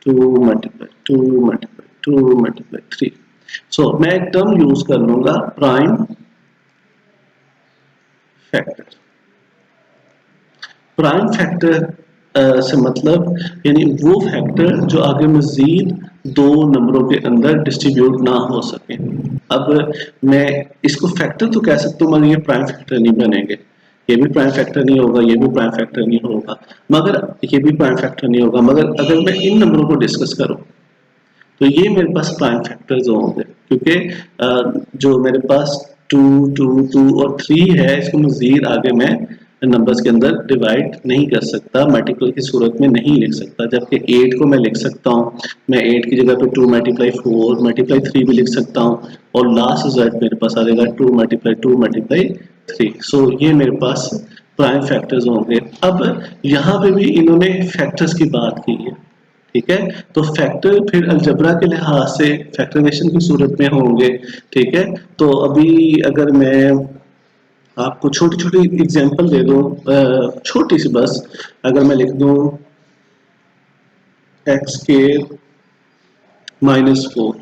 2 multiply 2 multiply 2 multiply 3। सो मैं एक टर्म यूज कर लूंगा प्राइम फैक्टर। प्राइम फैक्टर से मतलब यानी वो फैक्टर जो आगे मजीद दो नंबरों के अंदर डिस्ट्रीब्यूट ना हो सके। अब मैं इसको फैक्टर तो कह सकता हूँ मगर ये प्राइम फैक्टर नहीं बनेंगे। ये भी प्राइम फैक्टर नहीं होगा, ये भी प्राइम फैक्टर नहीं होगा, मगर ये भी प्राइम फैक्टर नहीं होगा। मगर अगर मैं इन नंबरों को डिस्कस करूँ तो ये मेरे पास प्राइम फैक्टर्स होंगे, क्योंकि जो मेरे पास 2 2 2 और 3 है इसको मजीद आगे मैं नंबर्स के अंदर डिवाइड नहीं कर सकता, मल्टीपल की सूरत में नहीं लिख सकता। जबकि 8 को मैं लिख सकता हूँ, मैं 8 की जगह पे 2 मल्टीप्लाई 4 मल्टीप्लाई 3 भी लिख सकता हूँ और लास्ट रिजल्ट मेरे पास आ जाएगा 2 मल्टीप्लाई 2 मल्टीप्लाई 3। सो ये मेरे पास प्राइम फैक्टर्स होंगे। अब यहाँ पे भी इन्होंने फैक्टर्स की बात की है, ठीक है, तो फैक्टर फिर अलजबरा के लिहाज से फैक्टराइजेशन की सूरत में होंगे। ठीक है, तो अभी अगर मैं आपको छोटी छोटी एग्जांपल दे दूं, छोटी सी बस, अगर मैं लिख दूं एक्स के -4,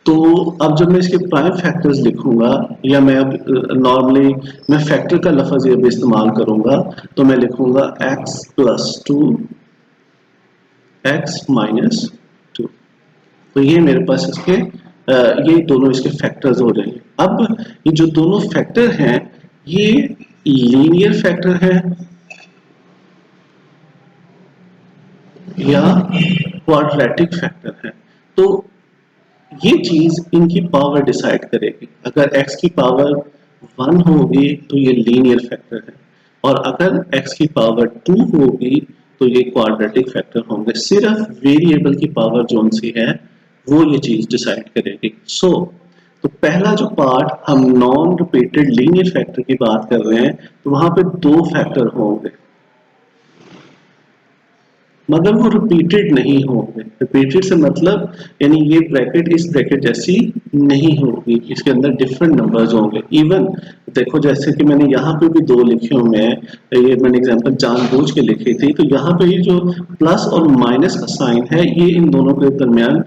तो अब जब मैं इसके प्राइम फैक्टर्स लिखूंगा या मैं अब नॉर्मली मैं फैक्टर का लफ्ज ये भी इस्तेमाल करूंगा, तो मैं लिखूंगा x + 2 x - 2। तो ये मेरे पास इसके ये दोनों इसके फैक्टर्स हो जाएंगे। अब ये जो दोनों फैक्टर हैं ये लीनियर फैक्टर है या क्वाड्रेटिक फैक्टर है, तो ये चीज इनकी पावर डिसाइड करेगी। अगर x की पावर 1 होगी तो ये लीनियर फैक्टर है, और अगर x की पावर 2 होगी तो ये क्वाड्रेटिक फैक्टर होंगे। सिर्फ वेरिएबल की पावर जोन सी है वो ये चीज डिसाइड करेगी। तो पहला जो पार्ट हम नॉन रिपीटेड लीनियर फैक्टर की बात कर रहे हैं, तो वहां पे दो फैक्टर होंगे मगर वो रिपीटेड नहीं होंगे। रिपीटेड से मतलब यानी ये ब्रैकेट इस ब्रैकेट जैसी नहीं होगी, इसके अंदर डिफरेंट नंबर्स होंगे। इवन देखो जैसे कि मैंने यहाँ पे भी दो लिखे हुए हैं, ये मैंने एग्जांपल जानबूझ के लिखी थी, तो यहाँ पे ये जो प्लस और माइनस का साइन है ये इन दोनों के दरमियान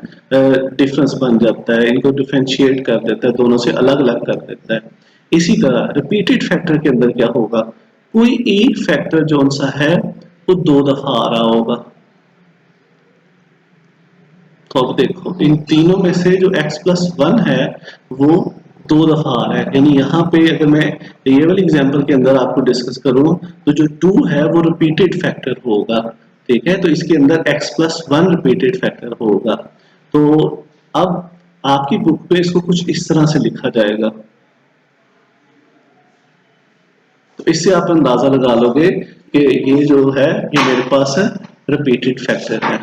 डिफरेंस बन जाता है, इनको डिफ्रेंशिएट कर देता है, दोनों से अलग अलग कर देता है। इसी तरह रिपीटेड फैक्टर के अंदर क्या होगा, कोई एक फैक्टर जो सा है वो 2 दफा आ रहा होगा। तो अब देखो इन तीनों में से जो x + 1 है वो 2 दफा आ रहा है, यानी यहाँ पे अगर मैं ये वाली एग्जांपल के अंदर आपको डिस्कस करूं तो जो 2 है वो रिपीटेड फैक्टर होगा। ठीक है, तो इसके अंदर x + 1 रिपीटेड फैक्टर होगा। तो अब आपकी बुक पे इसको कुछ इस तरह से लिखा जाएगा, तो इससे आप अंदाजा लगा लोगे कि ये जो है ये मेरे पास रिपीटेड फैक्टर है।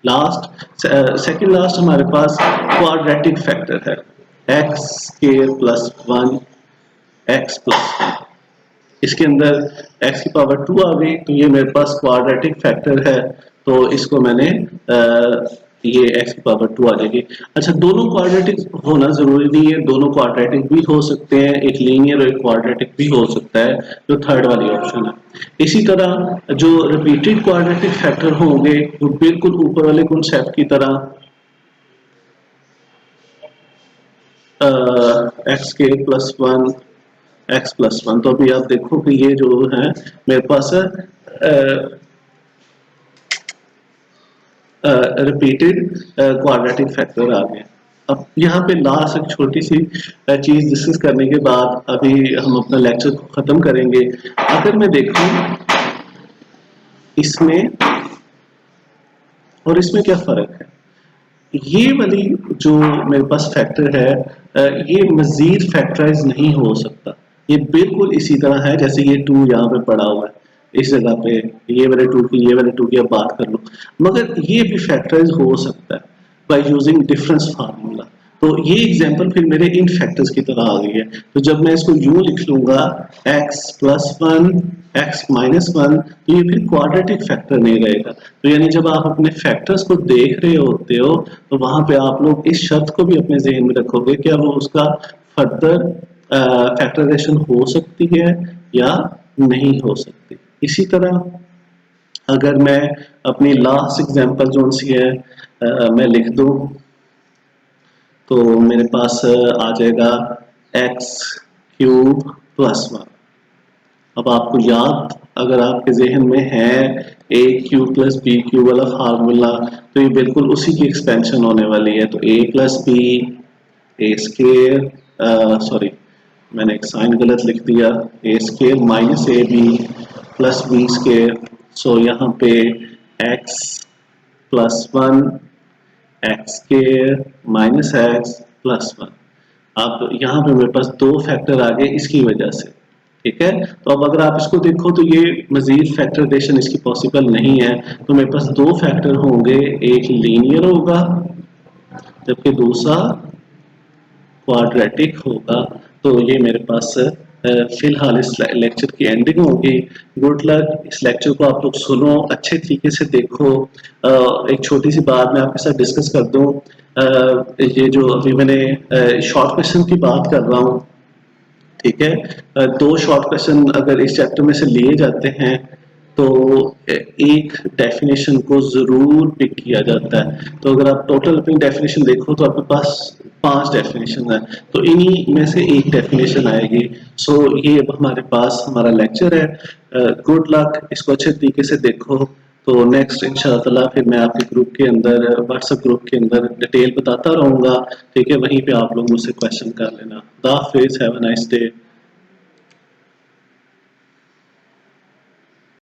लास्ट सेकंड लास्ट हमारे पास क्वाड्रेटिक फैक्टर है, x square plus 1 x plus 1। इसके अंदर x की पावर 2 आ गई, तो ये मेरे पास क्वाड्रेटिक फैक्टर है, तो इसको मैंने ये x की पावर 2 आ जाएगी। अच्छा, दोनों क्वाड्रेटिक होना जरूरी नहीं है, दोनों क्वाड्रेटिक भी हो सकते हैं, एक लीनियर और एक क्वाड्रेटिक भी हो सकता है, जो थर्ड वाली ऑप्शन है। इसी तरह जो रिपीटेड क्वाड्रेटिक फैक्टर होंगे वो बिल्कुल ऊपर वाले कॉन्सेप्ट की तरह एक्स के प्लस 1 एक्स प्लस 1, तो अभी आप देखो कि ये जो है मेरे पास रिपीटेड क्वाड्रेटिक फैक्टर आ गया। अब यहाँ पे लास्ट एक छोटी सी चीज डिस्कस करने के बाद अभी हम अपना लेक्चर को खत्म करेंगे। अगर मैं देखूं इसमें और इसमें क्या फर्क है, ये वाली जो मेरे पास फैक्टर है ये मजीद फैक्टराइज नहीं हो सकता, ये बिल्कुल इसी तरह है जैसे ये 2 यहाँ पे पड़ा हुआ है, इस जगह पे ये वाले 2 की ये वाले 2 की आप बात कर लो, मगर ये भी फैक्टराइज हो सकता है बाय यूजिंग डिफरेंस फार्मूला। तो ये एग्जांपल फिर मेरे इन फैक्टर्स की तरह आ गई है, तो जब मैं इसको यूं लिख लूंगा x प्लस 1 x माइनस 1, तो ये फिर क्वाड्रेटिक फैक्टर नहीं रहेगा। तो यानी जब आप अपने फैक्टर्स को देख रहे होते हो तो वहां पे आप लोग इस शर्त को भी अपने जहन में रखोगे क्या वो उसका फर्दर फैक्टराइजेशन हो सकती है या नहीं हो सकती। इसी तरह अगर मैं अपनी लास्ट एग्जांपल जो सी है मैं लिख दूं तो मेरे पास आ जाएगा एक्स क्यूब प्लस 1। अब आपको याद अगर आपके जहन में है ए क्यूब प्लस बी क्यूब वाला फार्मूला, तो ये बिल्कुल उसी की एक्सपेंशन होने वाली है। तो A plus B A square, sorry मैंने एक साइन गलत लिख दिया, A square minus A B plus B square. So यहाँ पे X plus 1 X square minus X plus 1। अब यहाँ पे मेरे पास दो फैक्टर आ गए इसकी वजह से, ठीक है। तो अब अगर आप इसको देखो तो ये मजीद फैक्टराइजेशन इसकी पॉसिबल नहीं है, तो मेरे पास दो फैक्टर होंगे, एक लीनियर होगा जबकि दूसरा क्वाड्रेटिक होगा। तो ये मेरे पास फिलहाल इस लेक्चर की एंडिंग होगी। गुड लक, इस लेक्चर को आप लोग सुनो, अच्छे तरीके से देखो। एक छोटी सी बात मैं आपके साथ डिस्कस कर दूं, ये जो अभी मैंने शॉर्ट क्वेश्चन की बात कर रहा हूँ, ठीक है, दो शॉर्ट क्वेश्चन अगर इस चैप्टर में से लिए जाते हैं तो एक डेफिनेशन को जरूर पिक किया जाता है। तो अगर आप टोटल अपनी डेफिनेशन देखो तो आपके पास 5 डेफिनेशन है, तो इन्हीं में से एक डेफिनेशन आएगी। सो ये अब हमारे पास हमारा लेक्चर है। गुड लक, इसको अच्छे तरीके से देखो। तो नेक्स्ट इंशाअल्लाह फिर मैं आपके ग्रुप के अंदर, व्हाट्सएप ग्रुप के अंदर डिटेल बताता रहूंगा, ठीक है, वहीं पे आप लोग मुझसे क्वेश्चन कर लेना। खुदा हाफिज़, हैव अ नाइस डे।